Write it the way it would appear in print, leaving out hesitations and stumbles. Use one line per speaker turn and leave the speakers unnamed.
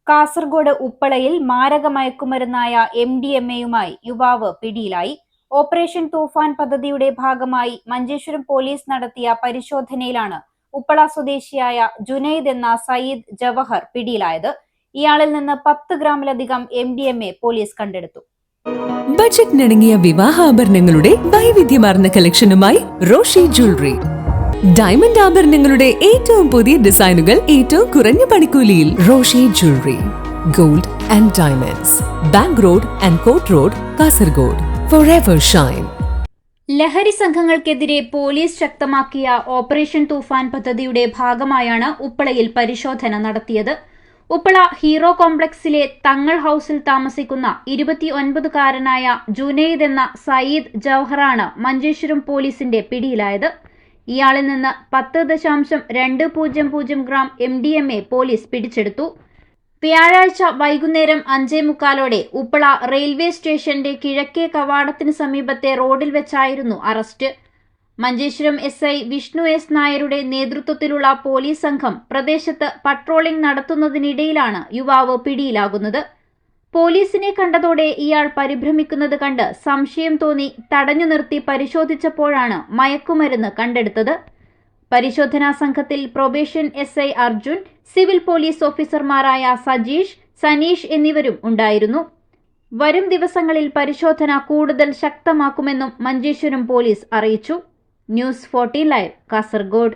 കാസർഗോഡ് ഉപ്പളയിൽ മാരക മയക്കുമരുന്നായ MDMA-യുമായി യുവാവ് പിടിയിലായി. ഓപ്പറേഷൻ തൂഫാൻ പദ്ധതിയുടെ ഭാഗമായി മഞ്ചേശ്വരം പോലീസ് നടത്തിയ പരിശോധനയിലാണ് ഉപ്പള സ്വദേശിയായ ജുനൈദ് എന്ന സയ്യിദ് ജവഹർ പിടിയിലായത്. ഇയാളിൽ നിന്ന് 10 ഗ്രാമിലധികം MDMA പോലീസ് കണ്ടെടുത്തു.
ബജറ്റിനിണങ്ങിയ വിവാഹാഭരണങ്ങളുടെ വൈവിധ്യമാർന്ന കളക്ഷനുമായി റോഷി ജ്വല്ലറി. ഡയമണ്ട് ആഭരണങ്ങളുടെ ഏറ്റവും പുതിയ ഡിസൈനുകൾ ഏറ്റവും കുറഞ്ഞ പണിക്കൂലിയിൽ. Roshi jewellery, gold and diamonds, bank road and court road, Kasaragod. Forever shine.
ലഹരി സംഘങ്ങൾക്കെതിരെ പോലീസ് ശക്തമാക്കിയ ഓപ്പറേഷൻ തൂഫാൻ പദ്ധതിയുടെ ഭാഗമായാണ് ഉപ്പളയിൽ പരിശോധന നടത്തിയത്. ഉപ്പള ഹീറോ കോംപ്ലക്സിലെ തങ്ങൾ ഹൌസിൽ താമസിക്കുന്ന 29-കാരനായ ജുനൈദ് എന്ന സയ്യിദ് ജവഹറാണ് മഞ്ചേശ്വരം പോലീസിന്റെ പിടിയിലായത്. ഇയാളിൽ നിന്ന് 10.200 ഗ്രാം MDMA പോലീസ് പിടിച്ചെടുത്തു. വ്യാഴാഴ്ച വൈകുന്നേരം 5:45 ഉപ്പള റെയിൽവേ സ്റ്റേഷന്റെ കിഴക്കേ കവാടത്തിന് സമീപത്തെ റോഡിൽ വെച്ചായിരുന്നു arrest. Manjeshwaram SI Vishnu S. നായരുടെ നേതൃത്വത്തിലുള്ള പോലീസ് സംഘം പ്രദേശത്ത് പട്രോളിംഗ് നടത്തുന്നതിനിടയിലാണ് യുവാവ് പിടിയിലാകുന്നത്. പോലീസിനെ കണ്ടതോടെ ഇയാൾ പരിഭ്രമിക്കുന്നത് കണ്ട് സംശയം തോന്നി തടഞ്ഞു നിർത്തി പരിശോധിച്ചപ്പോഴാണ് മയക്കുമരുന്ന് കണ്ടെടുത്തത്. പരിശോധനാ സംഘത്തിൽ probation SI Arjun, civil police ഓഫീസർമാരായ സജീഷ്, സനീഷ് എന്നിവരും ഉണ്ടായിരുന്നു. വരും ദിവസങ്ങളിൽ പരിശോധന കൂടുതൽ ശക്തമാക്കുമെന്നും മഞ്ചേശ്വരം പോലീസ് അറിയിച്ചു. News 14 live, Kasaragod.